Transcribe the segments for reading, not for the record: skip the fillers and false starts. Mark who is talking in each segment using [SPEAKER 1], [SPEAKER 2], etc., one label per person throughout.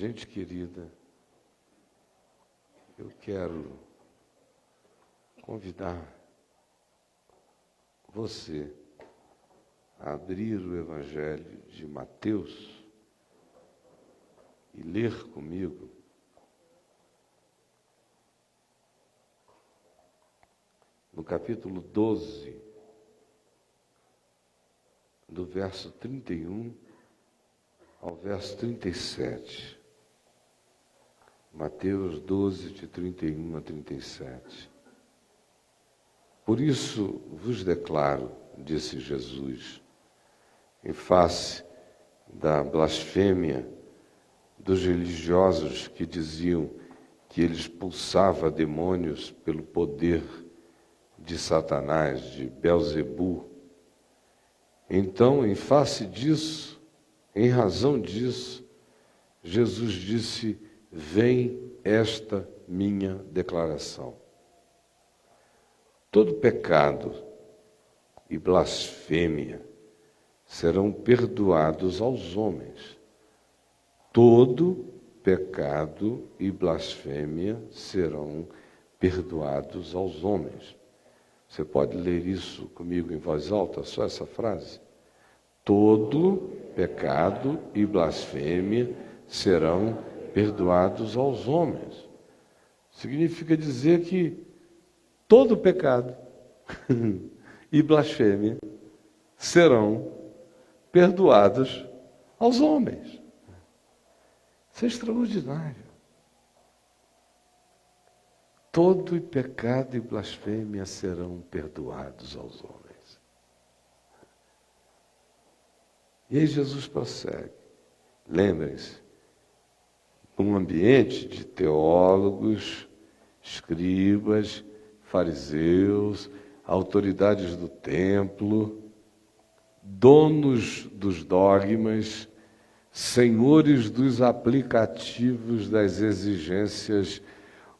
[SPEAKER 1] Gente querida, eu quero convidar você a abrir o Evangelho de Mateus e ler comigo no capítulo 12, do verso 31 ao verso 37. Mateus 12, de 31 a 37. Por isso vos declaro, disse Jesus, em face da blasfêmia dos religiosos que diziam que ele expulsava demônios pelo poder de Satanás, de Belzebu. Então, em face disso, em razão disso, Jesus disse: vem esta minha declaração. Todo pecado e blasfêmia serão perdoados aos homens. Todo pecado e blasfêmia serão perdoados aos homens. Você pode ler isso comigo em voz alta, só essa frase? Todo pecado e blasfêmia serão perdoados aos homens. Significa dizer que todo pecado e blasfêmia serão perdoados aos homens. Isso é extraordinário. Todo pecado e blasfêmia serão perdoados aos homens. E aí Jesus prossegue. Lembrem-se, num ambiente de teólogos, escribas, fariseus, autoridades do templo, donos dos dogmas, senhores dos aplicativos das exigências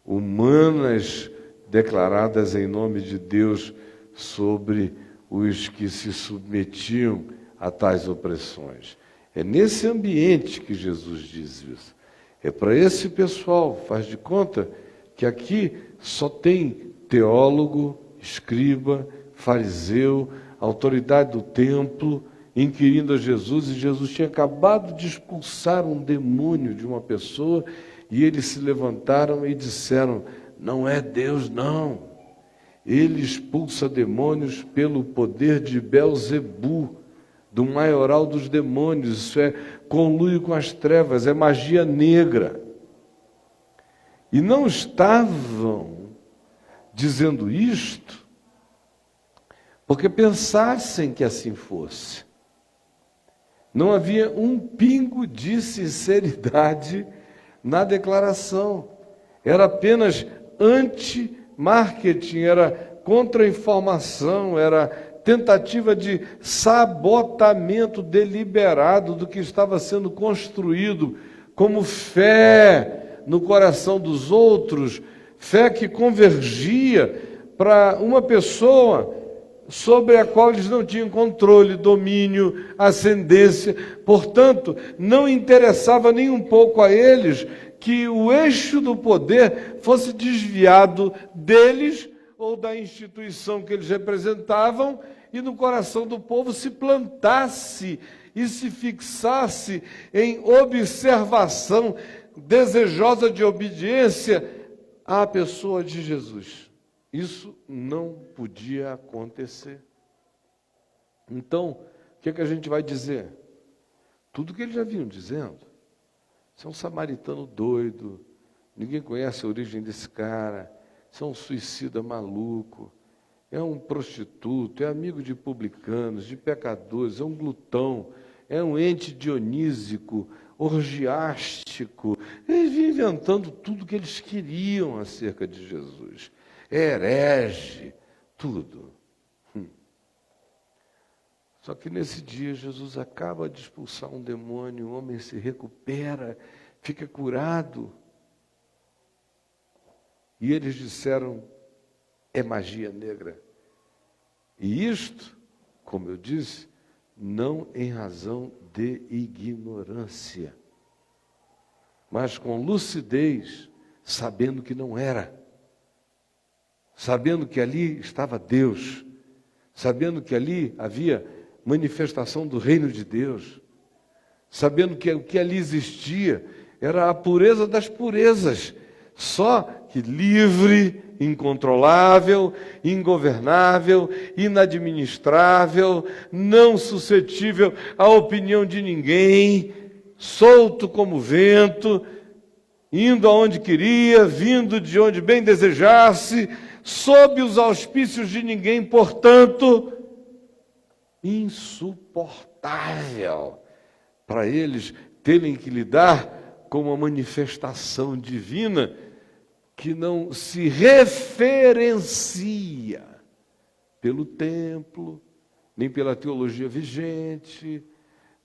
[SPEAKER 1] humanas declaradas em nome de Deus sobre os que se submetiam a tais opressões. É nesse ambiente que Jesus diz isso. É para esse pessoal, faz de conta que aqui só tem teólogo, escriba, fariseu, autoridade do templo, inquirindo a Jesus, e Jesus tinha acabado de expulsar um demônio de uma pessoa, e eles se levantaram e disseram: não é Deus, não. Ele expulsa demônios pelo poder de Belzebu, do maioral dos demônios. Isso é conluio com as trevas, é magia negra. E não estavam dizendo isto porque pensassem que assim fosse. Não havia um pingo de sinceridade na declaração. Era apenas anti-marketing, era contra-informação, era tentativa de sabotamento deliberado do que estava sendo construído como fé no coração dos outros, fé que convergia para uma pessoa sobre a qual eles não tinham controle, domínio, ascendência. Portanto, não interessava nem um pouco a eles que o eixo do poder fosse desviado deles ou da instituição que eles representavam, e no coração do povo se plantasse e se fixasse em observação desejosa de obediência à pessoa de Jesus. Isso não podia acontecer. Então, o que a gente vai dizer? Tudo que eles já vinham dizendo. Isso é um samaritano doido, ninguém conhece a origem desse cara, isso é um suicida maluco, é um prostituto, é amigo de publicanos, de pecadores, é um glutão, é um ente dionísico, orgiástico. Eles vinham inventando tudo que eles queriam acerca de Jesus. É herege, tudo. Só que nesse dia Jesus acaba de expulsar um demônio, o homem se recupera, fica curado. E eles disseram: é magia negra. E isto, como eu disse, não em razão de ignorância, mas com lucidez, sabendo que não era. Sabendo que ali estava Deus, sabendo que ali havia manifestação do reino de Deus, sabendo que o que ali existia era a pureza das purezas, só que livre, incontrolável, ingovernável, inadministrável, não suscetível à opinião de ninguém, solto como vento, indo aonde queria, vindo de onde bem desejasse, sob os auspícios de ninguém, portanto, insuportável para eles terem que lidar com uma manifestação divina que não se referencia pelo templo, nem pela teologia vigente,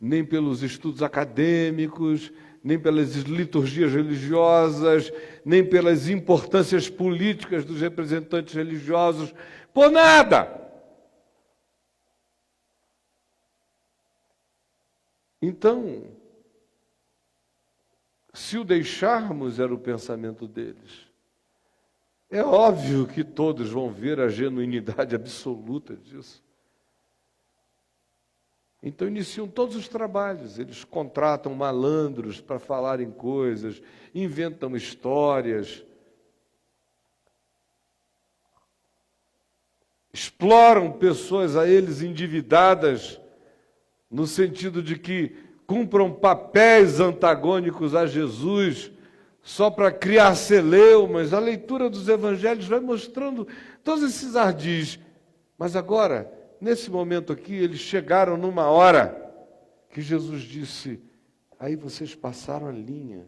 [SPEAKER 1] nem pelos estudos acadêmicos, nem pelas liturgias religiosas, nem pelas importâncias políticas dos representantes religiosos, por nada. Então, se o deixarmos, era o pensamento deles, é óbvio que todos vão ver a genuinidade absoluta disso. Então iniciam todos os trabalhos, eles contratam malandros para falarem coisas, inventam histórias, exploram pessoas a eles endividadas, no sentido de que cumpram papéis antagônicos a Jesus, só para criar celeumas. A leitura dos evangelhos vai mostrando todos esses ardis. Mas agora, nesse momento aqui, eles chegaram numa hora que Jesus disse: aí vocês passaram a linha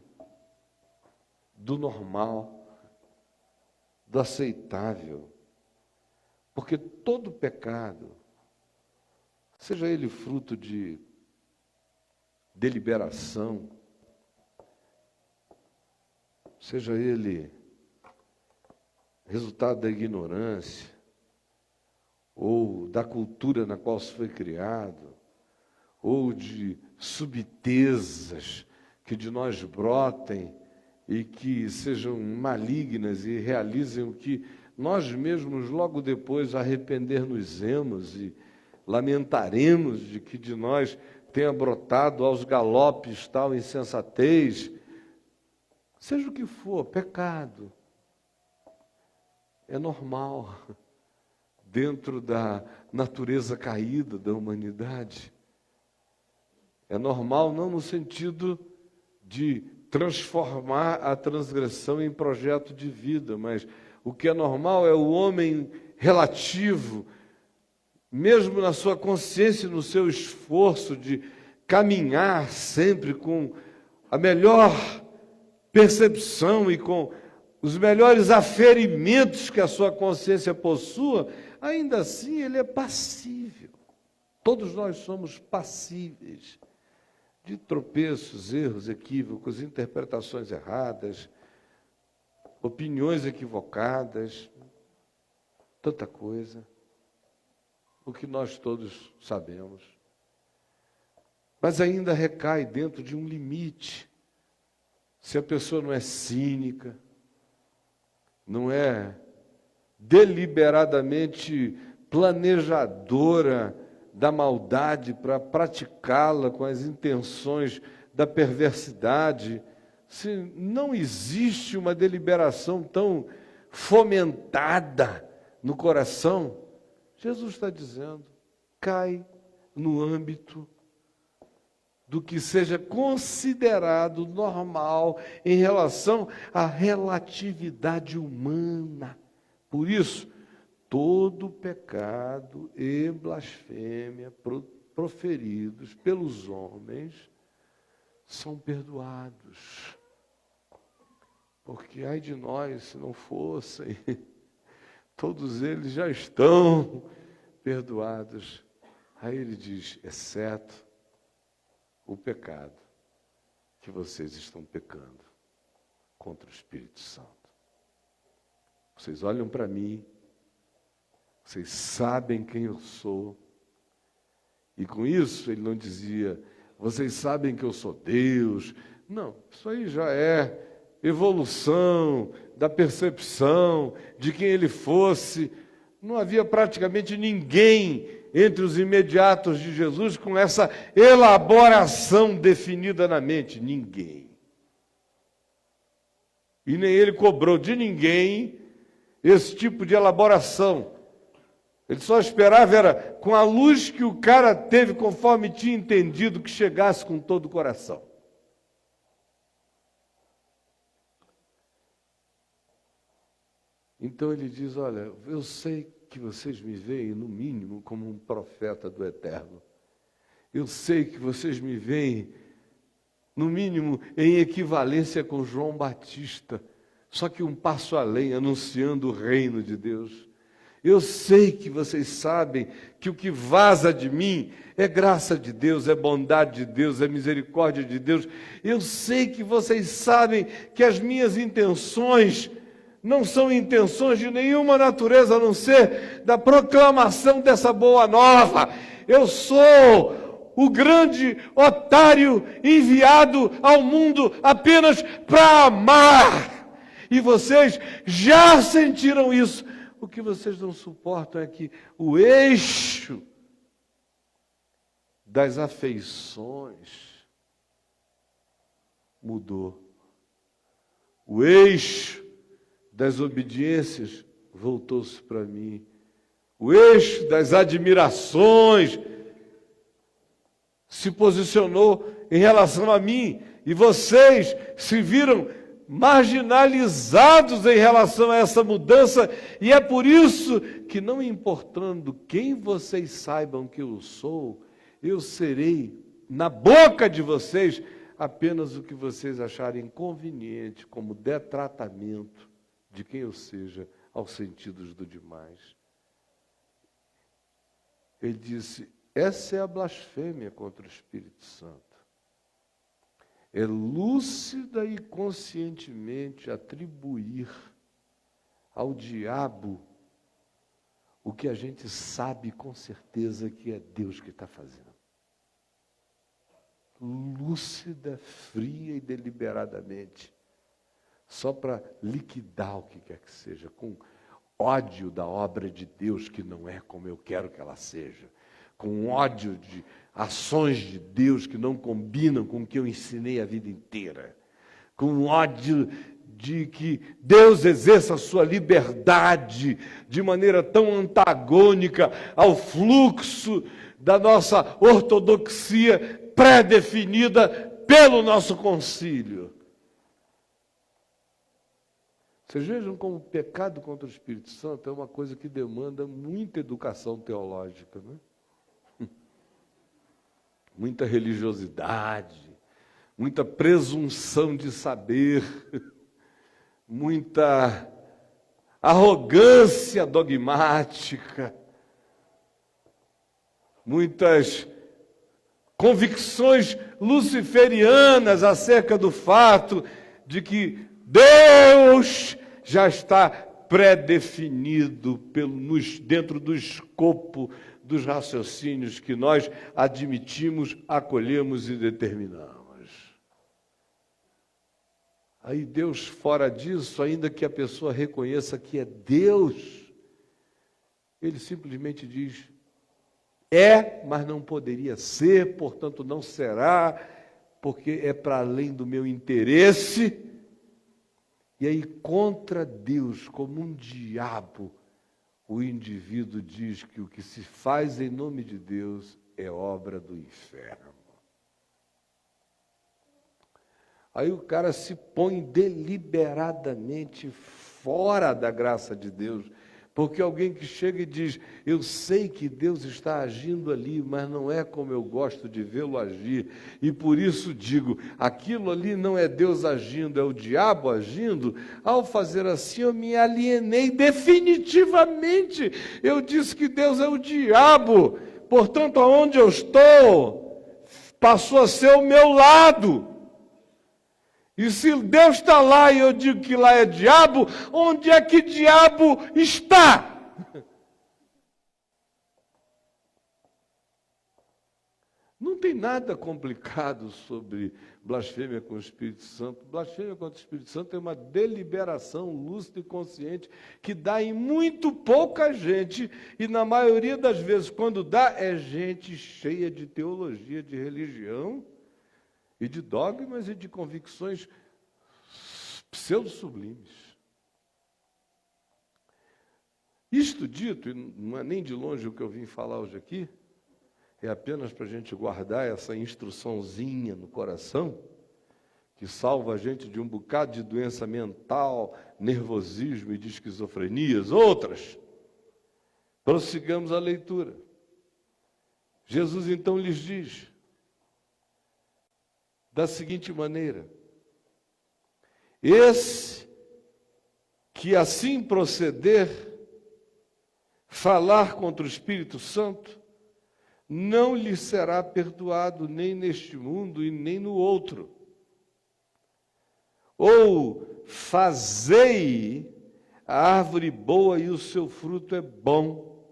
[SPEAKER 1] do normal, do aceitável. Porque todo pecado, seja ele fruto de deliberação, seja ele resultado da ignorância, ou da cultura na qual se foi criado, ou de subtezas que de nós brotem e que sejam malignas e realizem o que nós mesmos logo depois arrepender-nos-emos e lamentaremos de que de nós tenha brotado aos galopes tal insensatez. Seja o que for, pecado é normal dentro da natureza caída da humanidade. É normal não no sentido de transformar a transgressão em projeto de vida, mas o que é normal é o homem relativo, mesmo na sua consciência, no seu esforço de caminhar sempre com a melhor percepção e com os melhores aferimentos que a sua consciência possua, ainda assim ele é passível. Todos nós somos passíveis de tropeços, erros, equívocos, interpretações erradas, opiniões equivocadas, tanta coisa, o que nós todos sabemos. Mas ainda recai dentro de um limite. Se a pessoa não é cínica, não é deliberadamente planejadora da maldade para praticá-la com as intenções da perversidade, se não existe uma deliberação tão fomentada no coração, Jesus está dizendo, cai no âmbito do que seja considerado normal em relação à relatividade humana. Por isso, todo pecado e blasfêmia proferidos pelos homens são perdoados. Porque ai de nós se não fossem, todos eles já estão perdoados. Aí ele diz, exceto o pecado que vocês estão pecando contra o Espírito Santo. Vocês olham para mim, vocês sabem quem eu sou, e com isso ele não dizia, vocês sabem que eu sou Deus, Não, isso aí já é evolução da percepção de quem ele fosse. Não havia praticamente ninguém entre os imediatos de Jesus com essa elaboração definida na mente. Ninguém. E nem ele cobrou de ninguém esse tipo de elaboração. Ele só esperava, era com a luz que o cara teve, conforme tinha entendido, que chegasse com todo o coração. Então ele diz, olha, eu sei que vocês me veem, no mínimo, como um profeta do Eterno. Eu sei que vocês me veem, no mínimo, em equivalência com João Batista, só que um passo além, anunciando o reino de Deus. Eu sei que vocês sabem que o que vaza de mim é graça de Deus, é bondade de Deus, é misericórdia de Deus. Eu sei que vocês sabem que as minhas intenções não são intenções de nenhuma natureza, a não ser da proclamação dessa boa nova. Eu sou o grande otário enviado ao mundo apenas para amar. E vocês já sentiram isso. O que vocês não suportam é que o eixo das afeições mudou. O eixo das obediências voltou-se para mim. O eixo das admirações se posicionou em relação a mim. E vocês se viram marginalizados em relação a essa mudança. E é por isso que, não importando quem vocês saibam que eu sou, eu serei na boca de vocês apenas o que vocês acharem conveniente como detratamento de quem eu seja, aos sentidos do demais. Ele disse, essa é a blasfêmia contra o Espírito Santo. É lúcida e conscientemente atribuir ao diabo o que a gente sabe com certeza que é Deus que está fazendo. Lúcida, fria e deliberadamente. Só para liquidar o que quer que seja, com ódio da obra de Deus, que não é como eu quero que ela seja, com ódio de ações de Deus que não combinam com o que eu ensinei a vida inteira, com ódio de que Deus exerça a sua liberdade de maneira tão antagônica ao fluxo da nossa ortodoxia pré-definida pelo nosso concílio. Vocês vejam como o pecado contra o Espírito Santo é uma coisa que demanda muita educação teológica, né? Muita religiosidade, muita presunção de saber, muita arrogância dogmática, muitas convicções luciferianas acerca do fato de que Deus já está pré-definido dentro do escopo dos raciocínios que nós admitimos, acolhemos e determinamos. Aí Deus, fora disso, ainda que a pessoa reconheça que é Deus, ele simplesmente diz, é, mas não poderia ser, portanto não será, porque é para além do meu interesse. E aí, contra Deus, como um diabo, o indivíduo diz que o que se faz em nome de Deus é obra do inferno. Aí o cara se põe deliberadamente fora da graça de Deus, porque alguém que chega e diz, eu sei que Deus está agindo ali, mas não é como eu gosto de vê-lo agir, e por isso digo, aquilo ali não é Deus agindo, é o diabo agindo. Ao fazer assim, eu me alienei definitivamente. Eu disse que Deus é o diabo, portanto, aonde eu estou, passou a ser o meu lado. E se Deus está lá e eu digo que lá é diabo, onde é que diabo está? Não tem nada complicado sobre blasfêmia com o Espírito Santo. Blasfêmia contra o Espírito Santo é uma deliberação lúcida e consciente que dá em muito pouca gente, e na maioria das vezes, quando dá, é gente cheia de teologia, de religião, e de dogmas e de convicções pseudo-sublimes. Isto dito, e não é nem de longe o que eu vim falar hoje aqui, é apenas para a gente guardar essa instruçãozinha no coração, que salva a gente de um bocado de doença mental, nervosismo e de esquizofrenias, outras. Prossigamos a leitura. Jesus então lhes diz, da seguinte maneira: esse que assim proceder, falar contra o Espírito Santo, não lhe será perdoado nem neste mundo e nem no outro. Ou fazei a árvore boa e o seu fruto é bom,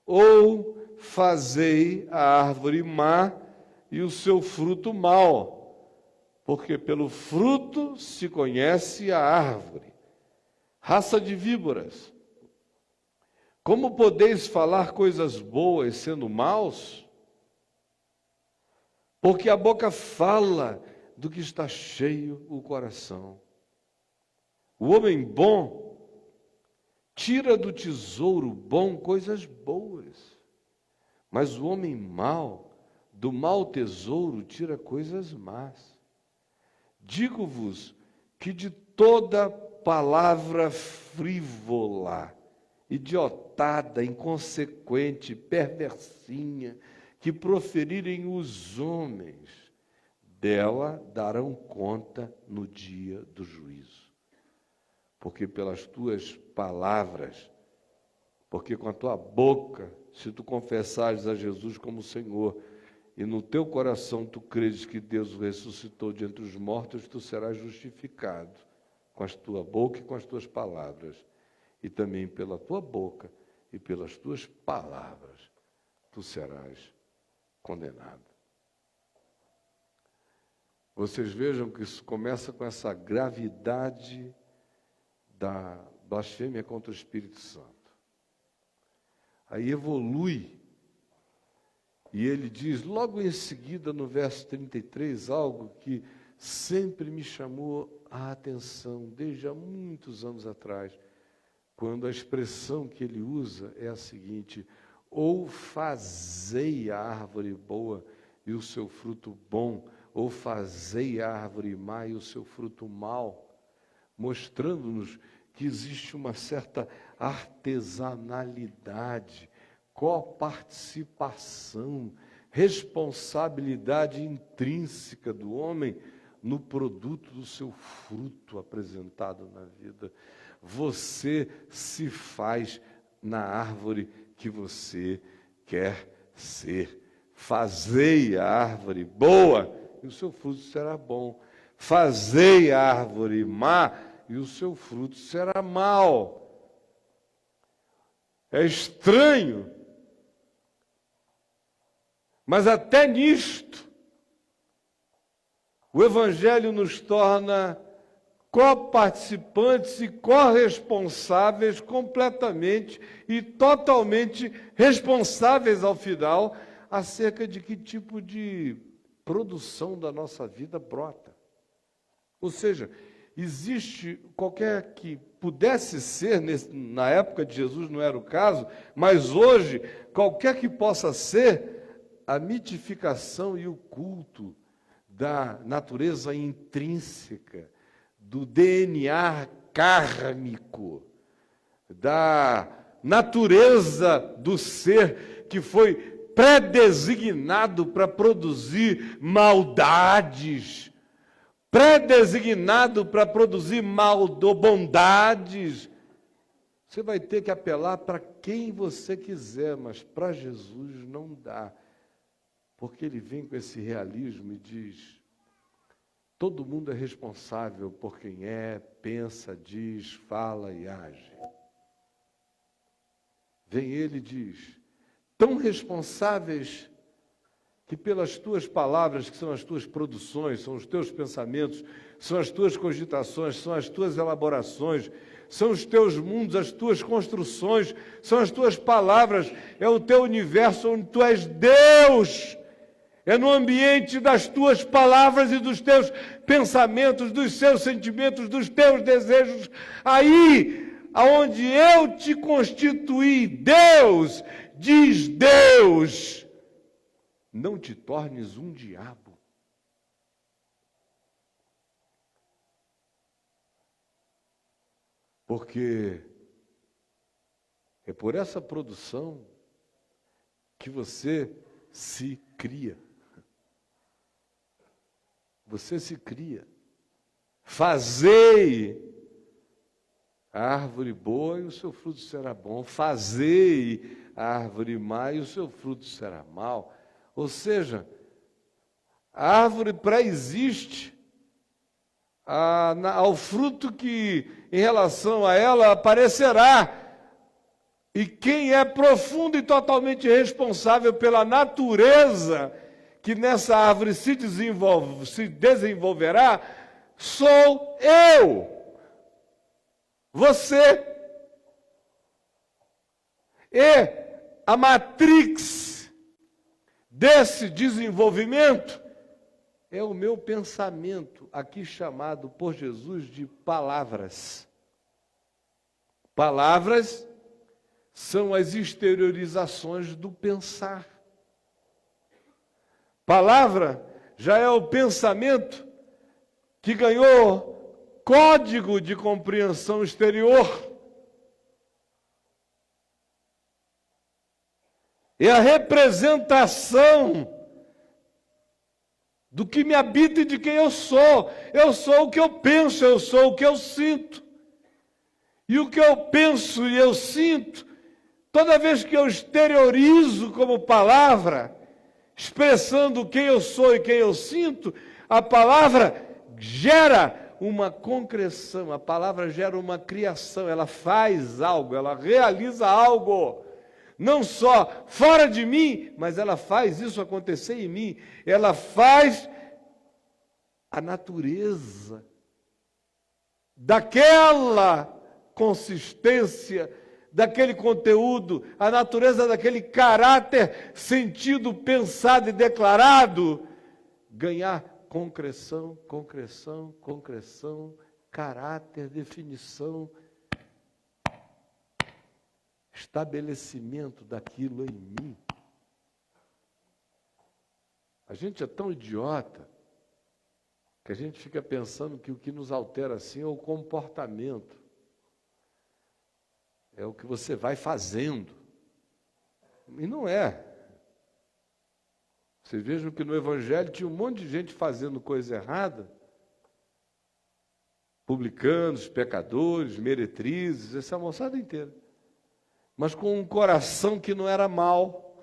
[SPEAKER 1] ou fazei a árvore má e o seu fruto mau, porque pelo fruto se conhece a árvore. Raça de víboras, como podeis falar coisas boas sendo maus? Porque a boca fala do que está cheio o coração. O homem bom tira do tesouro bom coisas boas, mas o homem mau, do mau tesouro, tira coisas más. Digo-vos que de toda palavra frívola, idiotada, inconsequente, perversinha, que proferirem os homens, dela darão conta no dia do juízo. Porque pelas tuas palavras, porque com a tua boca, se tu confessares a Jesus como Senhor, e no teu coração tu credes que Deus o ressuscitou de entre os mortos, tu serás justificado com a tua boca e com as tuas palavras. E também pela tua boca e pelas tuas palavras, tu serás condenado. Vocês vejam que isso começa com essa gravidade da blasfêmia contra o Espírito Santo. Aí evolui, e ele diz, logo em seguida, no verso 33, algo que sempre me chamou a atenção, desde há muitos anos atrás, quando a expressão que ele usa é a seguinte: ou fazei a árvore boa e o seu fruto bom, ou fazei a árvore má e o seu fruto mau, mostrando-nos que existe uma certa artesanalidade, coparticipação, responsabilidade intrínseca do homem no produto do seu fruto apresentado na vida. Você se faz na árvore que você quer ser. Fazei a árvore boa e o seu fruto será bom. Fazei a árvore má e o seu fruto será mau. É estranho, mas até nisto, o Evangelho nos torna coparticipantes e corresponsáveis completamente e totalmente responsáveis ao final acerca de que tipo de produção da nossa vida brota. Ou seja, existe qualquer que pudesse ser, na época de Jesus não era o caso, mas hoje, qualquer que possa ser, a mitificação e o culto da natureza intrínseca, do DNA kármico, da natureza do ser que foi predesignado para produzir maldades, predesignado para produzir bondades. Você vai ter que apelar para quem você quiser, mas para Jesus não dá. Porque ele vem com esse realismo e diz: todo mundo é responsável por quem é, pensa, diz, fala e age. Vem ele e diz: tão responsáveis que pelas tuas palavras, que são as tuas produções, são os teus pensamentos, são as tuas cogitações, são as tuas elaborações, são os teus mundos, as tuas construções, são as tuas palavras, é o teu universo onde tu és Deus. É no ambiente das tuas palavras e dos teus pensamentos, dos seus sentimentos, dos teus desejos, aí aonde eu te constituí, Deus, diz Deus, não te tornes um diabo. Porque é por essa produção que você se cria. Você se cria. Fazei a árvore boa e o seu fruto será bom. Fazei a árvore má e o seu fruto será mau. Ou seja, a árvore pré-existe ao fruto que, em relação a ela, aparecerá. E quem é profundo e totalmente responsável pela natureza que nessa árvore se desenvolverá, sou eu. Você. E a matrix desse desenvolvimento é o meu pensamento, aqui chamado por Jesus de palavras. Palavras são as exteriorizações do pensar. Palavra já é o pensamento que ganhou código de compreensão exterior. É a representação do que me habita e de quem eu sou. Eu sou o que eu penso, eu sou o que eu sinto. E o que eu penso e eu sinto, toda vez que eu exteriorizo como palavra, expressando quem eu sou e quem eu sinto, a palavra gera uma concreção, a palavra gera uma criação, ela faz algo, ela realiza algo. Não só fora de mim, mas ela faz isso acontecer em mim. Ela faz a natureza daquela consistência, daquele conteúdo, a natureza daquele caráter sentido, pensado e declarado, ganhar concreção, concreção, concreção, caráter, definição, estabelecimento daquilo em mim. A gente é tão idiota que a gente fica pensando que o que nos altera assim é o comportamento. É o que você vai fazendo. E não é. Vocês vejam que no Evangelho tinha um monte de gente fazendo coisa errada, publicanos, pecadores, meretrizes, essa moçada inteira. Mas com um coração que não era mau.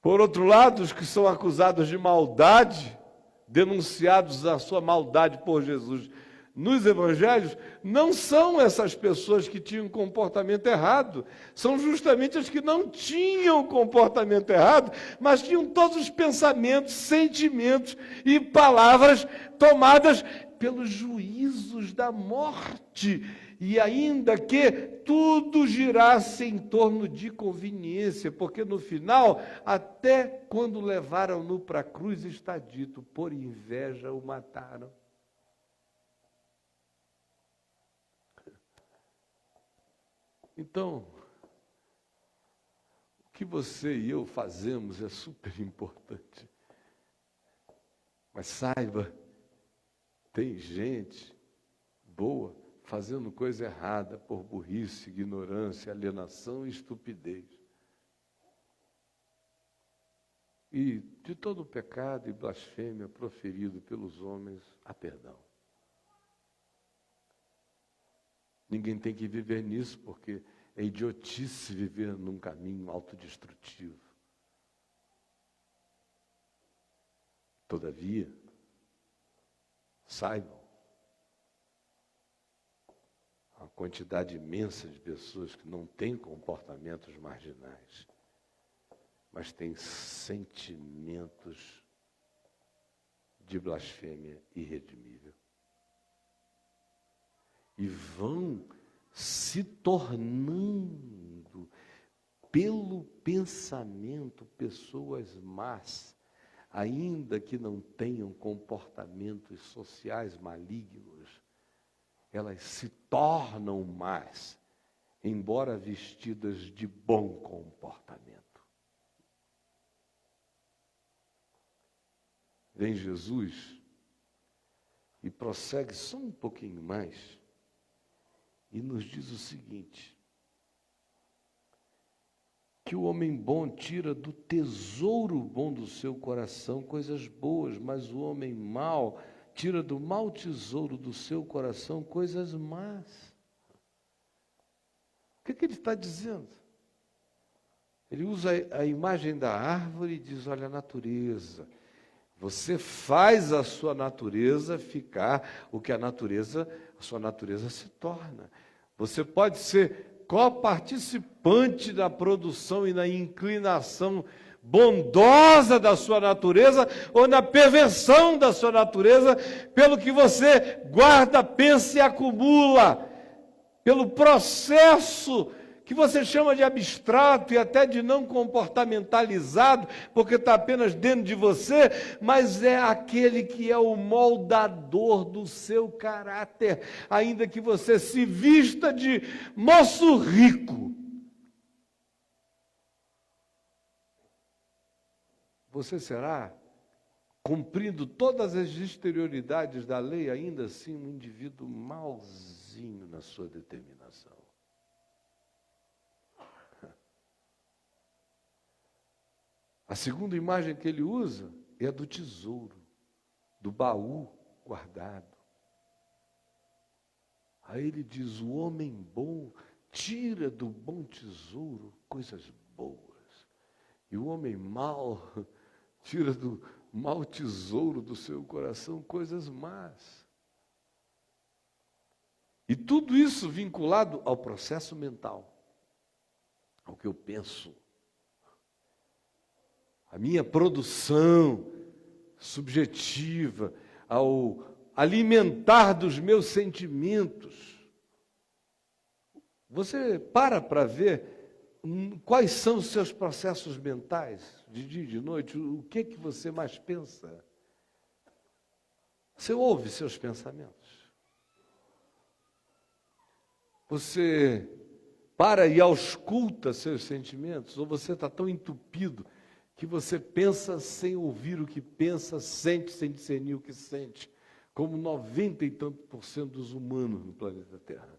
[SPEAKER 1] Por outro lado, os que são acusados de maldade, denunciados a sua maldade por Jesus nos evangelhos, não são essas pessoas que tinham comportamento errado, são justamente as que não tinham comportamento errado, mas tinham todos os pensamentos, sentimentos e palavras tomadas pelos juízos da morte, e ainda que tudo girasse em torno de conveniência, porque no final, até quando levaram-no para a cruz, está dito, por inveja o mataram. Então, o que você e eu fazemos é super importante. Mas saiba, tem gente boa fazendo coisa errada por burrice, ignorância, alienação e estupidez. E de todo pecado e blasfêmia proferido pelos homens, há perdão. Ninguém tem que viver nisso, porque é idiotice viver num caminho autodestrutivo. Todavia, saibam, a quantidade imensa de pessoas que não têm comportamentos marginais mas têm sentimentos de blasfêmia irredimível. E vão se tornando, pelo pensamento, pessoas más, ainda que não tenham comportamentos sociais malignos, elas se tornam más, embora vestidas de bom comportamento. Vem Jesus e prossegue só um pouquinho mais e nos diz o seguinte: que o homem bom tira do tesouro bom do seu coração coisas boas, mas o homem mau tira do mau tesouro do seu coração coisas más. O que ele está dizendo? Ele usa a imagem da árvore e diz: olha a natureza. Você faz a sua natureza ficar o que a sua natureza se torna. Você pode ser coparticipante da produção e na inclinação bondosa da sua natureza ou na perversão da sua natureza, pelo que você guarda, pensa e acumula, pelo processo que você chama de abstrato e até de não comportamentalizado, porque está apenas dentro de você, mas é aquele que é o moldador do seu caráter, ainda que você se vista de moço rico. Você será, cumprindo todas as exterioridades da lei, ainda assim um indivíduo malzinho na sua determinação. A segunda imagem que ele usa é a do tesouro, do baú guardado. Aí ele diz: o homem bom tira do bom tesouro coisas boas, e o homem mau tira do mau tesouro do seu coração coisas más. E tudo isso vinculado ao processo mental, ao que eu penso, a minha produção subjetiva, ao alimentar dos meus sentimentos. Você para ver quais são os seus processos mentais, de dia e de noite, o que você mais pensa? Você ouve seus pensamentos? Você para e ausculta seus sentimentos? Ou você está tão entupido que você pensa sem ouvir o que pensa, sente sem discernir o que sente, como 90 e tanto% dos humanos no planeta Terra.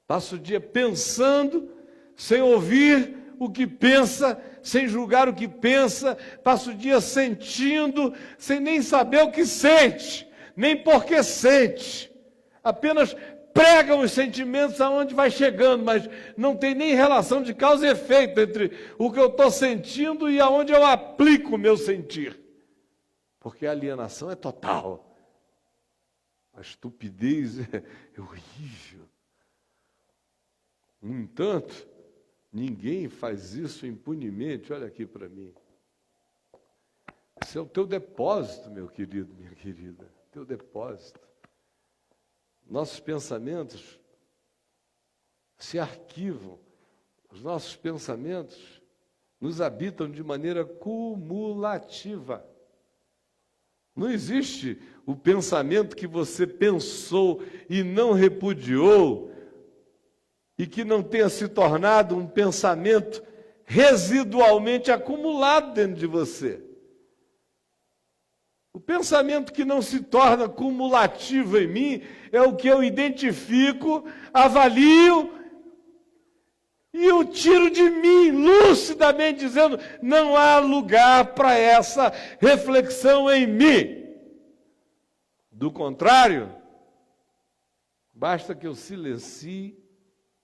[SPEAKER 1] Passa o dia pensando, sem ouvir o que pensa, sem julgar o que pensa, passa o dia sentindo, sem nem saber o que sente, nem por que sente, apenas prega os sentimentos aonde vai chegando, mas não tem nem relação de causa e efeito entre o que eu estou sentindo e aonde eu aplico o meu sentir. Porque a alienação é total. A estupidez é horrível. No entanto, ninguém faz isso impunemente. Olha aqui para mim. Esse é o teu depósito, meu querido, minha querida. Teu depósito. Nossos pensamentos se arquivam, os nossos pensamentos nos habitam de maneira cumulativa. Não existe o pensamento que você pensou e não repudiou, e que não tenha se tornado um pensamento residualmente acumulado dentro de você. O pensamento que não se torna cumulativo em mim é o que eu identifico, avalio e o tiro de mim lucidamente, dizendo: não há lugar para essa reflexão em mim. Do contrário, basta que eu silencie,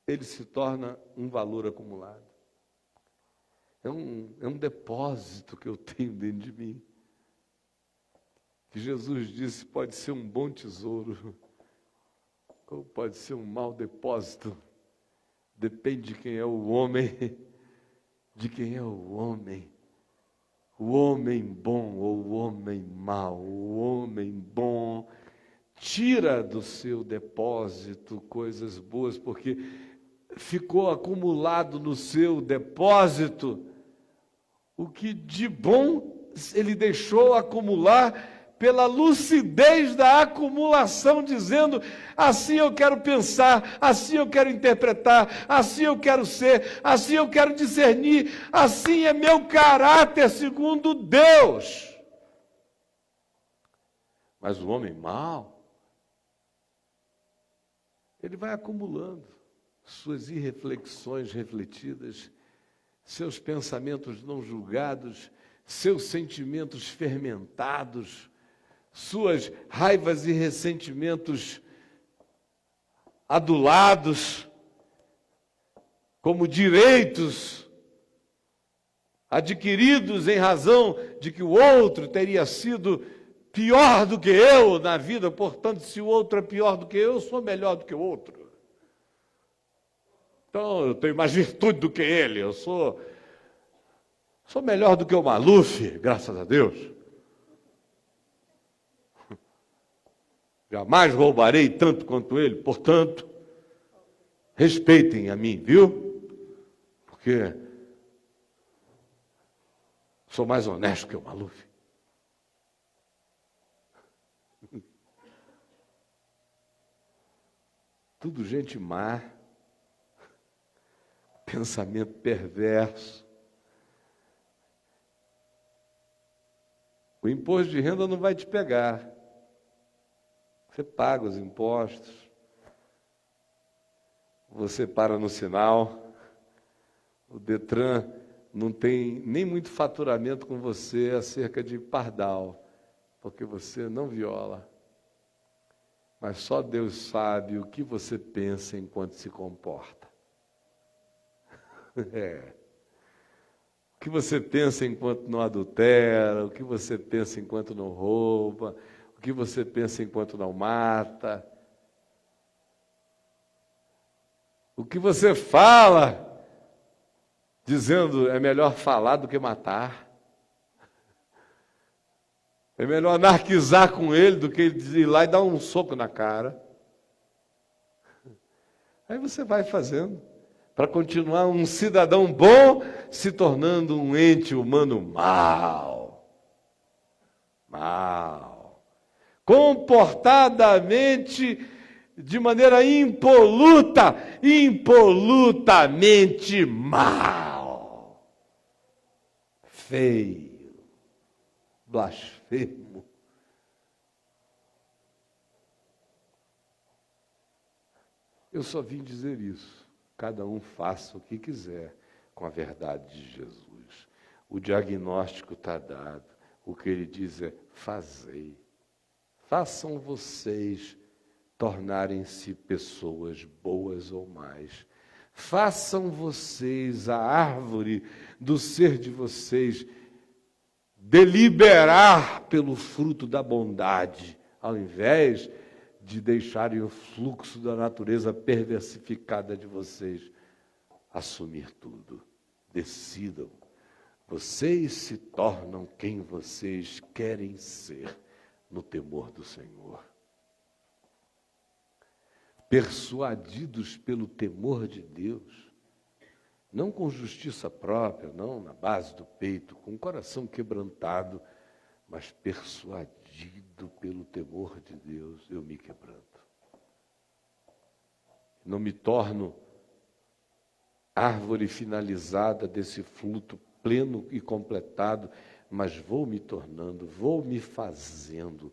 [SPEAKER 1] ele se torna um valor acumulado. É um depósito que eu tenho dentro de mim. Que Jesus disse, pode ser um bom tesouro, ou pode ser um mau depósito. Depende de quem é o homem. de quem é o homem bom ou o homem mau. O homem bom tira do seu depósito coisas boas, porque ficou acumulado no seu depósito o que de bom ele deixou acumular pela lucidez da acumulação, dizendo: assim eu quero pensar, assim eu quero interpretar, assim eu quero ser, assim eu quero discernir, assim é meu caráter segundo Deus. Mas o homem mau, ele vai acumulando suas irreflexões refletidas, seus pensamentos não julgados, seus sentimentos fermentados, suas raivas e ressentimentos adulados como direitos adquiridos em razão de que o outro teria sido pior do que eu na vida, portanto, se o outro é pior do que eu sou melhor do que o outro. Então, eu tenho mais virtude do que ele, eu sou melhor do que o Maluf, graças a Deus. Jamais roubarei tanto quanto ele, portanto, respeitem a mim, viu? Porque sou mais honesto que o Maluf. Tudo gente má, pensamento perverso. O imposto de renda não vai te pegar. Você paga os impostos, você para no sinal, o Detran não tem nem muito faturamento com você acerca de pardal, porque você não viola. Mas só Deus sabe o que você pensa enquanto se comporta. O que você pensa enquanto não adultera, o que você pensa enquanto não rouba, o que você pensa enquanto não mata, o que você fala, dizendo é melhor falar do que matar, é melhor anarquizar com ele do que ir lá e dar um soco na cara. Aí você vai fazendo, para continuar um cidadão bom, se tornando um ente humano mau. Comportadamente, de maneira impolutamente mal, feio, blasfemo. Eu só vim dizer isso. Cada um faça o que quiser com a verdade de Jesus. O diagnóstico está dado. O que ele diz é: fazei. Façam vocês tornarem-se pessoas boas ou mais. Façam vocês a árvore do ser de vocês deliberar pelo fruto da bondade, ao invés de deixarem o fluxo da natureza perversificada de vocês assumir tudo. Decidam. Vocês se tornam quem vocês querem ser no temor do Senhor. Persuadidos pelo temor de Deus, não com justiça própria, não na base do peito, com o coração quebrantado, mas persuadido pelo temor de Deus, eu me quebranto. Não me torno árvore finalizada desse fruto pleno e completado, mas vou me tornando, vou me fazendo,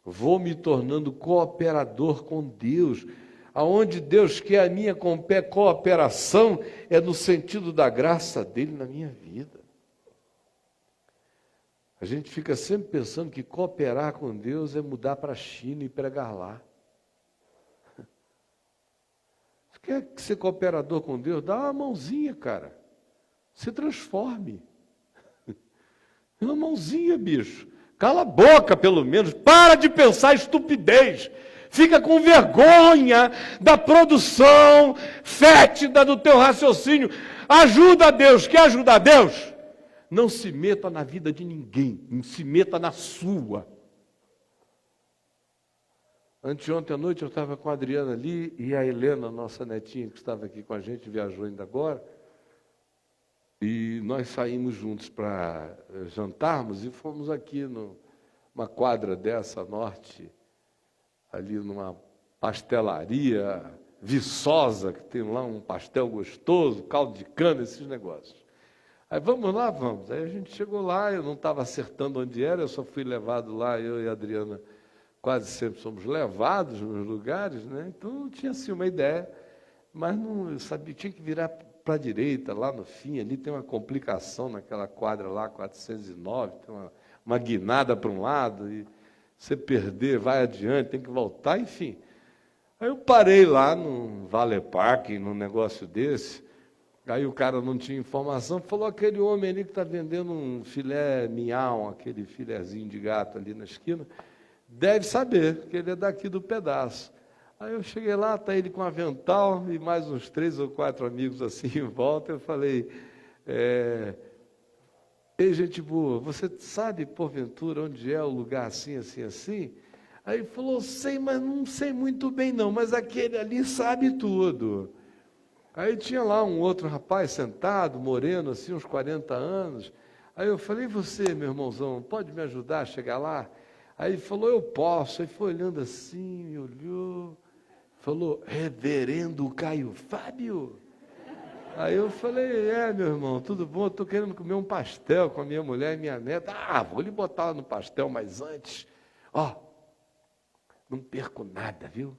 [SPEAKER 1] vou me tornando cooperador com Deus. Aonde Deus quer a minha cooperação é no sentido da graça dele na minha vida. A gente fica sempre pensando que cooperar com Deus é mudar para a China e pregar lá. Você quer ser cooperador com Deus? Dá uma mãozinha, cara. Se transforme. Uma mãozinha, bicho. Cala a boca, pelo menos. Para de pensar estupidez. Fica com vergonha da produção fétida do teu raciocínio. ajuda a Deus. Quer ajudar a Deus? Não se meta na vida de ninguém, não se meta na sua. Anteontem à noite eu estava com a Adriana ali e a Helena, nossa netinha, que estava aqui com a gente, viajou ainda agora. E nós saímos juntos para jantarmos e fomos aqui numa quadra dessa, norte, ali numa pastelaria Viçosa, que tem lá um pastel gostoso, caldo de cana, esses negócios. Aí vamos lá, vamos. Aí a gente chegou lá, eu não estava acertando onde era, eu só fui levado lá, eu e a Adriana quase sempre somos levados nos lugares, né? Então não tinha assim uma ideia, mas não, eu sabia, tinha que virar para a direita, lá no fim, ali tem uma complicação naquela quadra lá, 409, tem uma guinada para um lado, e você perder, vai adiante, tem que voltar, enfim. Aí eu parei lá num Vale Parking, num negócio desse, aí o cara não tinha informação, falou, aquele homem ali que está vendendo um filé mignon, aquele filézinho de gato ali na esquina, deve saber que ele é daqui do pedaço. Aí eu cheguei lá, está ele com um avental e mais uns 3 ou 4 amigos assim em volta. Eu falei, ei, gente boa, você sabe, porventura, onde é o lugar assim, assim, assim? Aí ele falou, sei, mas não sei muito bem não, mas aquele ali sabe tudo. Aí tinha lá um outro rapaz sentado, moreno, assim, uns 40 anos. Aí eu falei, você, meu irmãozão, pode me ajudar a chegar lá? Aí ele falou, eu posso. Aí foi olhando assim, me olhou, falou, reverendo Caio Fábio? Aí eu falei, meu irmão, tudo bom? Eu estou querendo comer um pastel com a minha mulher e minha neta. Vou lhe botar lá no pastel, mas antes, não perco nada, viu?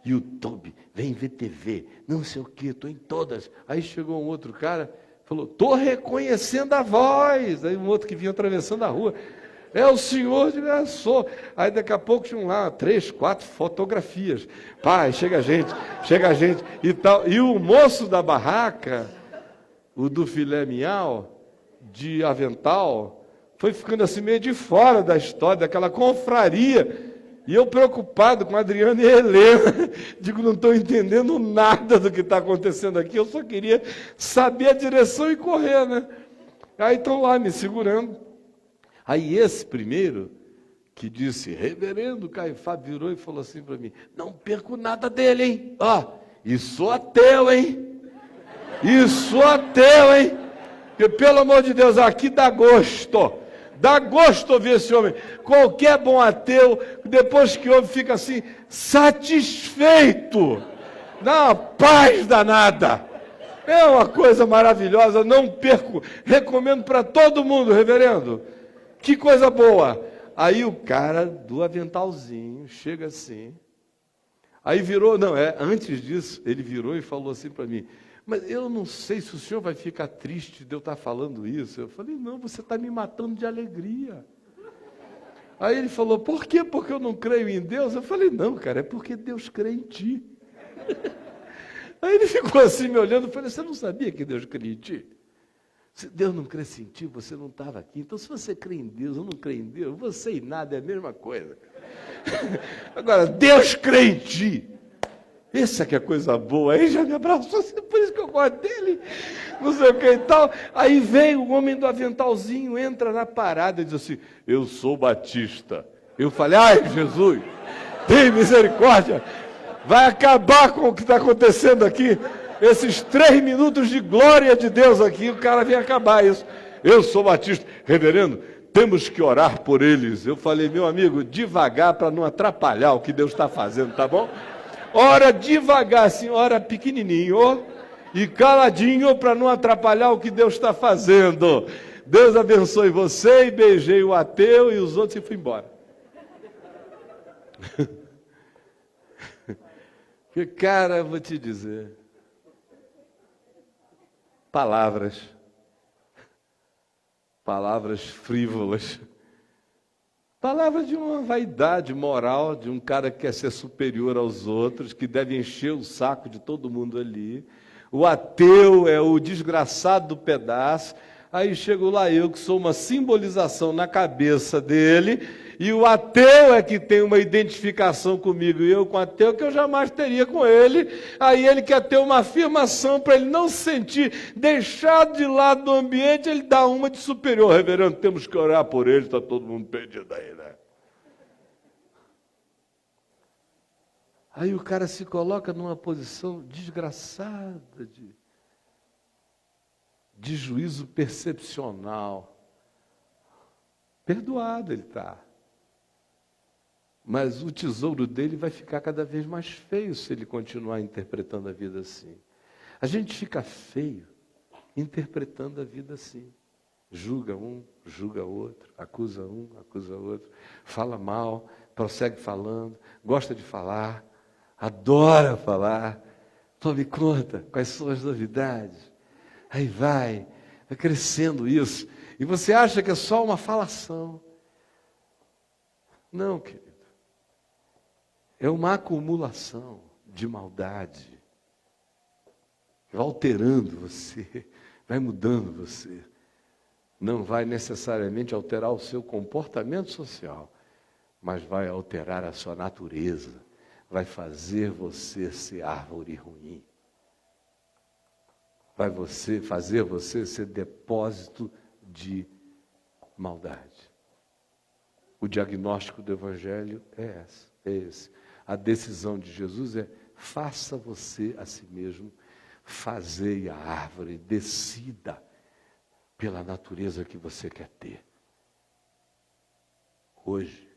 [SPEAKER 1] YouTube, vem ver TV, não sei o quê, estou em todas. Aí chegou um outro cara, falou, estou reconhecendo a voz. Aí um outro que vinha atravessando a rua, é o senhor de sou. Aí daqui a pouco tinham lá 3, 4 fotografias. Pai, chega a gente e tal. E o moço da barraca, o do filé mignon, de avental, foi ficando assim meio de fora da história, daquela confraria. E eu preocupado com a Adriana e a Helena, digo, não estou entendendo nada do que está acontecendo aqui, eu só queria saber a direção e correr, né? Aí estão lá me segurando. Aí esse primeiro, que disse, reverendo Caio Fábio, virou e falou assim para mim, não perco nada dele, hein? E sou ateu, hein? E sou ateu, hein? Porque, pelo amor de Deus, aqui dá gosto ouvir esse homem. Qualquer bom ateu, depois que ouve, fica assim, satisfeito, dá uma paz danada. É uma coisa maravilhosa, não perco, recomendo para todo mundo, reverendo. Que coisa boa! Aí o cara do aventalzinho chega assim, aí virou, antes disso, ele virou e falou assim para mim, mas eu não sei se o senhor vai ficar triste de eu estar falando isso. Eu falei, não, você está me matando de alegria. Aí ele falou, por quê? Porque eu não creio em Deus? Eu falei, não, cara, é porque Deus crê em ti. Aí ele ficou assim me olhando, eu falei, você não sabia que Deus crê em ti? Se Deus não cresce em ti, você não estava aqui. Então, se você crê em Deus ou não crê em Deus, você e nada é a mesma coisa. Agora, Deus crê em ti. Essa que é coisa boa. Aí já me abraçou, assim, por isso que eu gosto dele. Não sei o que e tal. Aí vem o homem do aventalzinho, entra na parada e diz assim, eu sou batista. Eu falei, ai Jesus, tem misericórdia. Vai acabar com o que está acontecendo aqui. Esses 3 minutos de glória de Deus aqui, o cara vem acabar isso. Eu sou batista. Reverendo, temos que orar por eles. Eu falei, meu amigo, devagar para não atrapalhar o que Deus está fazendo, tá bom? Ora devagar, assim, ora pequenininho e caladinho para não atrapalhar o que Deus está fazendo. Deus abençoe você, e beijei o ateu e os outros e fui embora. Porque, cara, eu vou te dizer, palavras frívolas, palavras de uma vaidade moral, de um cara que quer ser superior aos outros, que deve encher o saco de todo mundo ali. O ateu é o desgraçado do pedaço. Aí chego lá eu, que sou uma simbolização na cabeça dele, e o ateu é que tem uma identificação comigo, e eu com o ateu que eu jamais teria com ele. Aí ele quer ter uma afirmação para ele não se sentir deixado de lado do ambiente, ele dá uma de superior. Reverendo, temos que orar por ele, está todo mundo perdido aí, né? Aí o cara se coloca numa posição desgraçada de juízo percepcional. Perdoado ele está. Mas o tesouro dele vai ficar cada vez mais feio se ele continuar interpretando a vida assim. A gente fica feio interpretando a vida assim. Julga um, julga outro, acusa um, acusa outro, fala mal, prossegue falando, gosta de falar, adora falar. Tome conta quais são as novidades. Aí vai crescendo isso. E você acha que é só uma falação. Não, querido. É uma acumulação de maldade. Vai alterando você, vai mudando você. Não vai necessariamente alterar o seu comportamento social, mas vai alterar a sua natureza. Vai fazer você ser árvore ruim. Vai fazer você ser depósito de maldade. O diagnóstico do Evangelho é esse. A decisão de Jesus é: faça você a si mesmo, fazei a árvore, decida pela natureza que você quer ter. Hoje.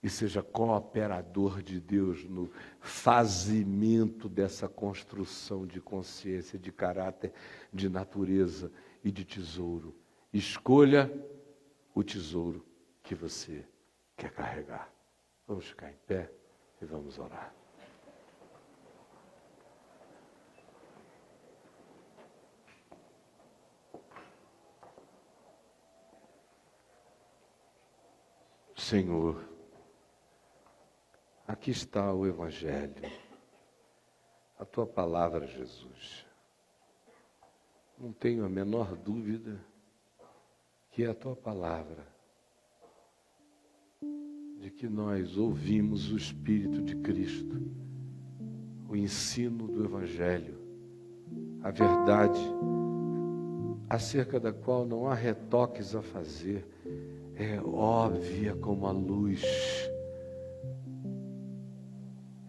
[SPEAKER 1] E seja cooperador de Deus no fazimento dessa construção de consciência, de caráter, de natureza e de tesouro. Escolha o tesouro que você quer carregar. Vamos ficar em pé e vamos orar. Senhor, aqui está o Evangelho, a Tua palavra, Jesus. Não tenho a menor dúvida que é a Tua palavra, de que nós ouvimos o Espírito de Cristo, o ensino do Evangelho, a verdade acerca da qual não há retoques a fazer, é óbvia como a luz.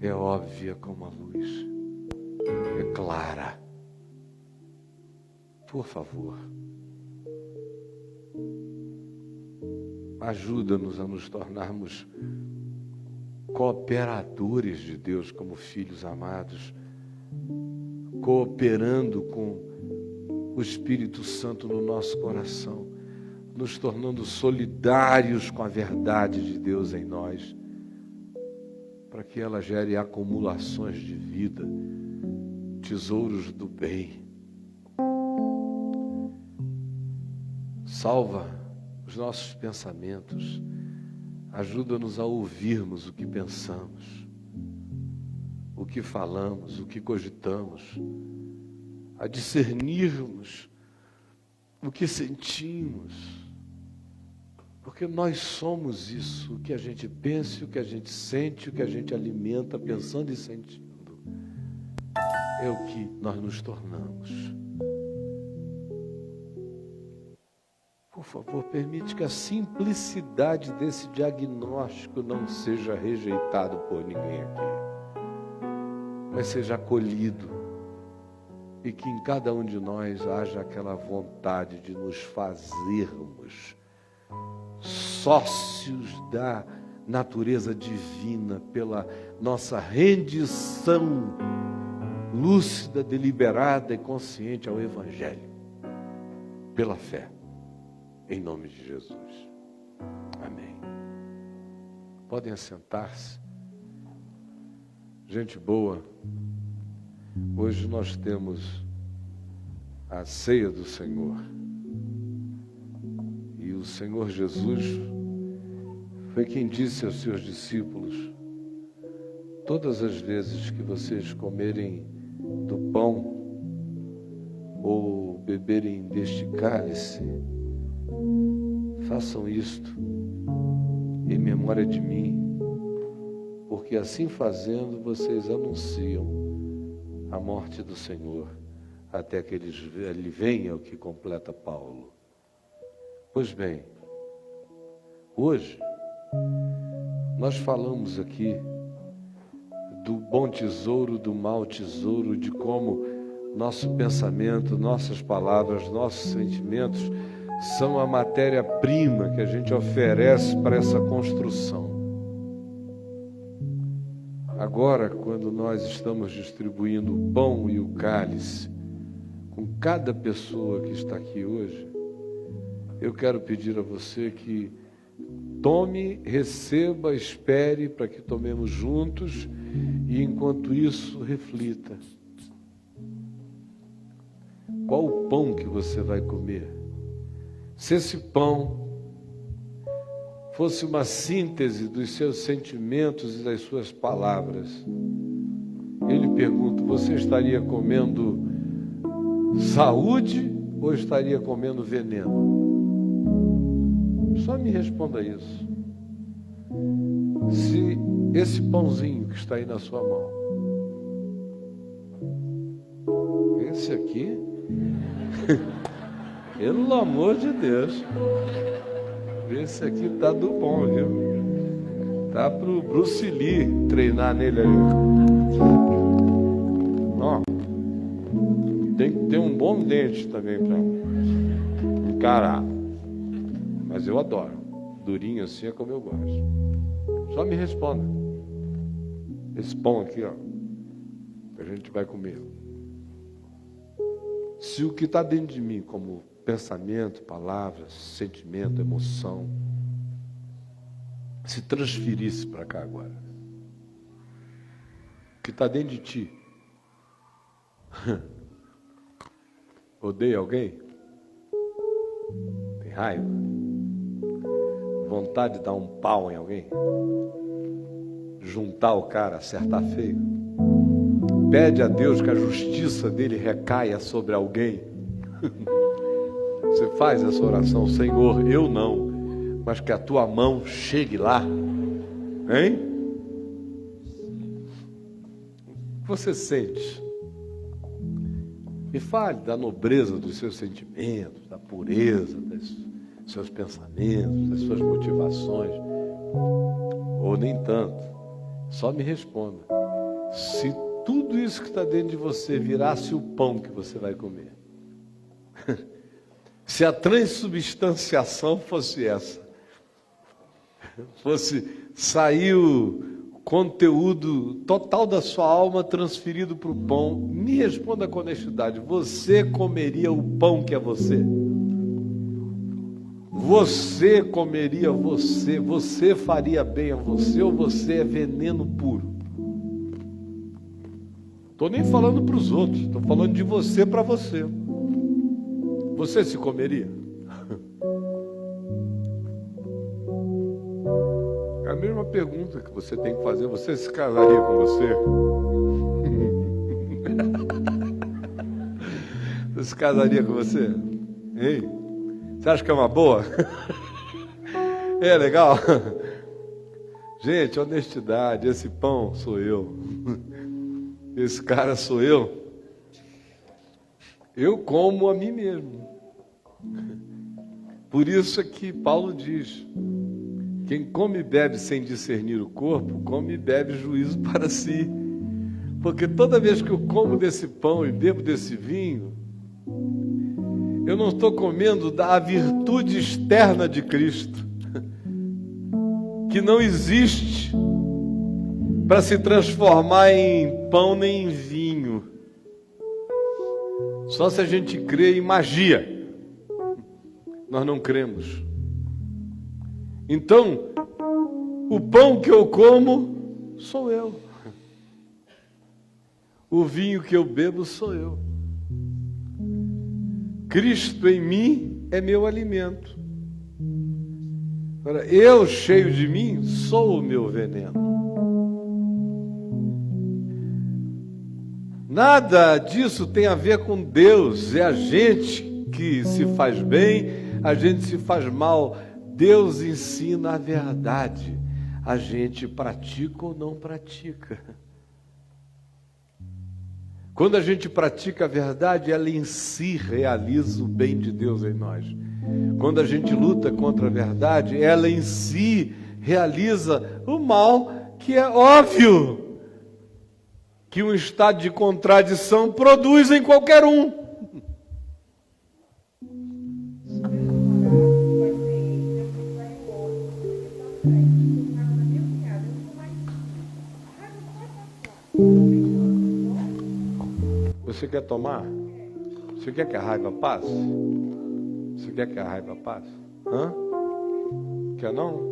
[SPEAKER 1] É óbvia como a luz, é clara. Por favor, ajuda-nos a nos tornarmos cooperadores de Deus como filhos amados, cooperando com o Espírito Santo no nosso coração, nos tornando solidários com a verdade de Deus em nós, para que ela gere acumulações de vida, tesouros do bem. Salva os nossos pensamentos, ajuda-nos a ouvirmos o que pensamos, o que falamos, o que cogitamos, a discernirmos o que sentimos, porque nós somos isso, o que a gente pensa, o que a gente sente, o que a gente alimenta pensando e sentindo, é o que nós nos tornamos. Por favor, permite que a simplicidade desse diagnóstico não seja rejeitado por ninguém aqui, mas seja acolhido, e que em cada um de nós haja aquela vontade de nos fazermos sócios da natureza divina pela nossa rendição lúcida, deliberada e consciente ao Evangelho, pela fé, em nome de Jesus. Amém. Podem assentar-se. Gente boa, hoje nós temos a ceia do Senhor. E o Senhor Jesus foi quem disse aos seus discípulos: todas as vezes que vocês comerem do pão ou beberem deste cálice, façam isto em memória de mim, porque assim fazendo vocês anunciam a morte do Senhor, até que ele venha, o que completa Paulo. Pois bem, hoje nós falamos aqui do bom tesouro, do mau tesouro, de como nosso pensamento, nossas palavras, nossos sentimentos são a matéria-prima que a gente oferece para essa construção. Agora, quando nós estamos distribuindo o pão e o cálice com cada pessoa que está aqui hoje, eu quero pedir a você que tome, receba, espere para que tomemos juntos e, enquanto isso, reflita. Qual o pão que você vai comer? Se esse pão fosse uma síntese dos seus sentimentos e das suas palavras, eu lhe pergunto, você estaria comendo saúde ou estaria comendo veneno? Só me responda isso. Se esse pãozinho que está aí na sua mão, esse aqui, pelo amor de Deus, esse aqui tá do bom, viu? Tá pro Bruce Lee treinar nele ali. Ó, tem que ter um bom dente também para encarar. Mas eu adoro. Durinho assim é como eu gosto. Só me responda. Esse pão aqui, ó, que a gente vai comer. Se o que está dentro de mim, como pensamento, palavras, sentimento, emoção, se transferisse para cá agora, o que está dentro de ti, odeia alguém? Tem raiva? Vontade de dar um pau em alguém? Juntar o cara, acertar feio? Pede a Deus que a justiça dele recaia sobre alguém? Você faz essa oração, Senhor, eu não, mas que a tua mão chegue lá, hein? O que você sente? Me fale da nobreza dos seus sentimentos, da pureza dos seus pensamentos, das suas motivações, ou nem tanto. Só me responda. Se tudo isso que está dentro de você virasse o pão que você vai comer, se a transubstanciação fosse essa, fosse sair o conteúdo total da sua alma transferido para o pão, me responda com honestidade, você comeria o pão que é você? Você comeria você? Você faria bem a você ou você é veneno puro? Estou nem falando para os outros, estou falando de você para você. Você se comeria? É a mesma pergunta que você tem que fazer. Você se casaria com você? Você se casaria com você? Ei, você acha que é uma boa? É legal? Gente, honestidade, esse pão sou eu. Esse cara sou eu. Eu como a mim mesmo. Por isso é que Paulo diz: quem come e bebe sem discernir o corpo, come e bebe juízo para si. Porque toda vez que eu como desse pão e bebo desse vinho, eu não estou comendo da virtude externa de Cristo, que não existe para se transformar em pão nem em vinho. Só se a gente crê em magia. Nós não cremos. Então, o pão que eu como sou eu. O vinho que eu bebo sou eu. Cristo em mim é meu alimento. Agora, eu cheio de mim sou o meu veneno. Nada disso tem a ver com Deus. É a gente que se faz bem, a gente se faz mal. Deus ensina a verdade. A gente pratica ou não pratica. Quando a gente pratica a verdade, ela em si realiza o bem de Deus em nós. Quando a gente luta contra a verdade, ela em si realiza o mal, que é óbvio que um estado de contradição produz em qualquer um. Você quer tomar? Você quer que a raiva passe? Você quer que a raiva passe? Hã? Quer não?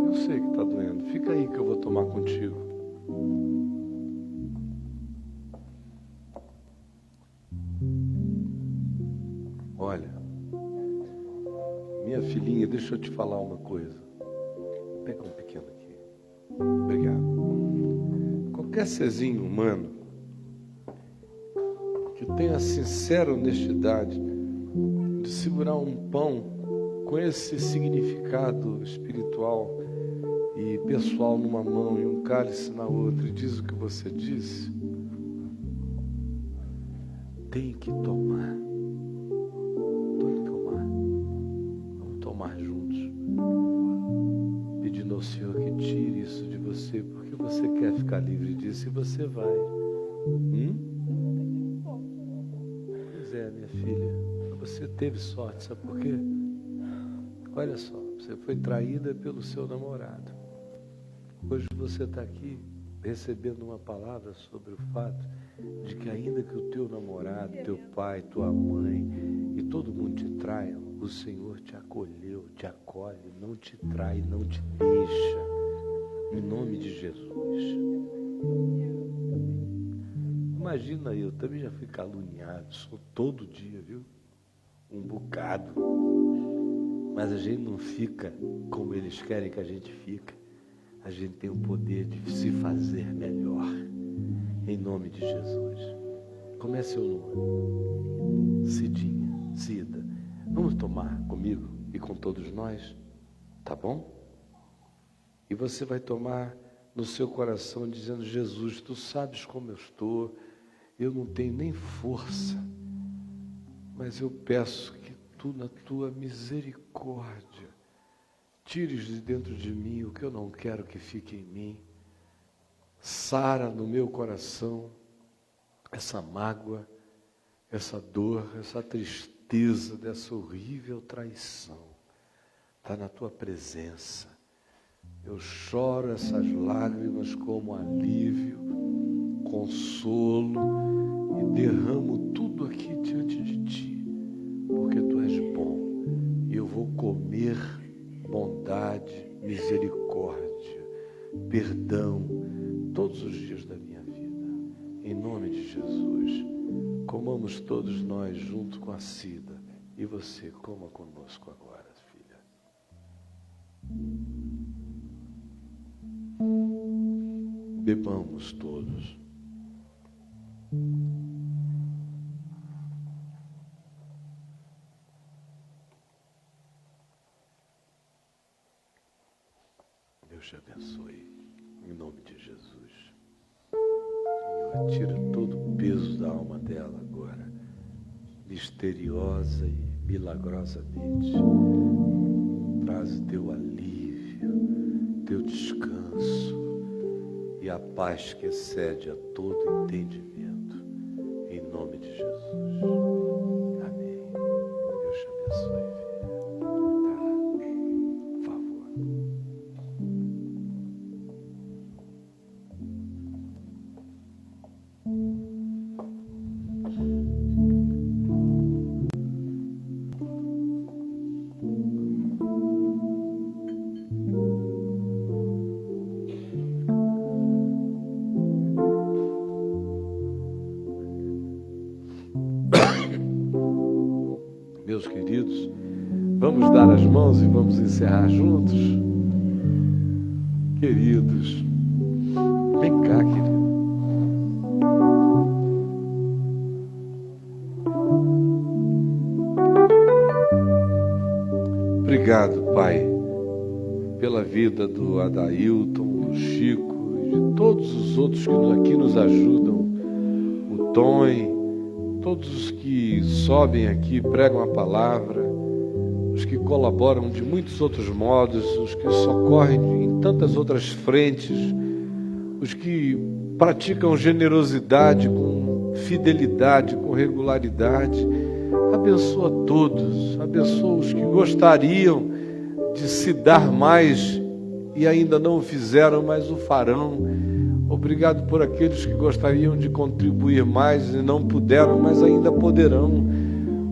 [SPEAKER 1] Eu sei que está doendo. Fica aí que eu vou tomar contigo. Olha, minha filhinha, deixa eu te falar uma coisa. Pega um pequeno aqui. Obrigado. Qualquer serzinho humano que tenha a sincera honestidade de segurar um pão com esse significado espiritual e pessoal numa mão e um cálice na outra, e diz o que você disse, tem que tomar. Tem que tomar. Vamos tomar juntos. Pedindo ao Senhor que tire isso de você, porque você quer ficar livre disso e você vai. Pois é, minha filha, você teve sorte, sabe por quê? Olha só, você foi traída pelo seu namorado. Hoje você está aqui recebendo uma palavra sobre o fato de que ainda que o teu namorado, teu pai, tua mãe e todo mundo te traiam, o Senhor te acolheu, te acolhe, não te trai, não te deixa. Em nome de Jesus. Imagina, eu também já fui caluniado, sou todo dia, viu? Um bocado. Mas a gente não fica como eles querem que a gente fique. A gente tem o poder de se fazer melhor. Em nome de Jesus. Como é seu nome? Cidinha, Cida. Vamos tomar comigo e com todos nós? Tá bom? E você vai tomar no seu coração dizendo: Jesus, tu sabes como eu estou. Eu não tenho nem força. Mas eu peço que tu, na tua misericórdia, tires de dentro de mim o que eu não quero que fique em mim. Sara no meu coração essa mágoa, essa dor, essa tristeza dessa horrível traição. Está na tua presença. Eu choro essas lágrimas como alívio, consolo e derramo tudo aqui diante de ti, porque tu és bom. E eu vou comer bondade, misericórdia, perdão todos os dias da minha vida. Em nome de Jesus, comamos todos nós junto com a Cida. E você, coma conosco agora, filha. Bebamos todos. Deus te abençoe, em nome de Jesus. Senhor, tira todo o peso da alma dela agora, misteriosa e milagrosamente. Traz o teu alívio, teu descanso e a paz que excede a todo entendimento, em nome de Jesus. Amém. Deus te abençoe, filha. Por favor. Meus queridos, vamos dar as mãos e vamos encerrar juntos. queridos. Vem cá, querido. Obrigado, Pai, pela vida do Adailton, do Chico e de todos os outros que aqui nos ajudam, o Tom, todos os que sobem aqui, pregam a palavra, os que colaboram de muitos outros modos, os que socorrem em tantas outras frentes, os que praticam generosidade com fidelidade, com regularidade. Abençoa todos, abençoa os que gostariam de se dar mais e ainda não o fizeram, mas o farão. Obrigado por aqueles que gostariam de contribuir mais e não puderam, mas ainda poderão.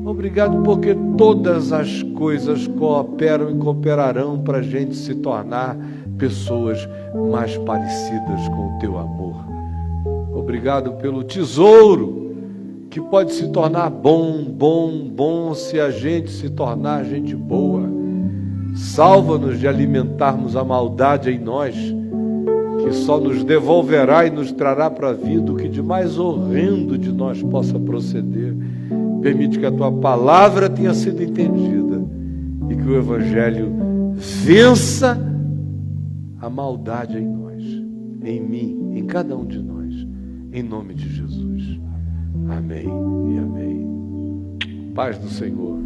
[SPEAKER 1] Obrigado porque todas as coisas cooperam e cooperarão para a gente se tornar pessoas mais parecidas com o teu amor. Obrigado pelo tesouro que pode se tornar bom se a gente se tornar gente boa. Salva-nos de alimentarmos a maldade em nós, que só nos devolverá e nos trará para a vida o que de mais horrendo de nós possa proceder. Permite que a tua palavra tenha sido entendida e que o Evangelho vença a maldade em nós, em mim, em cada um de nós, em nome de Jesus. Amém e amém. Paz do Senhor.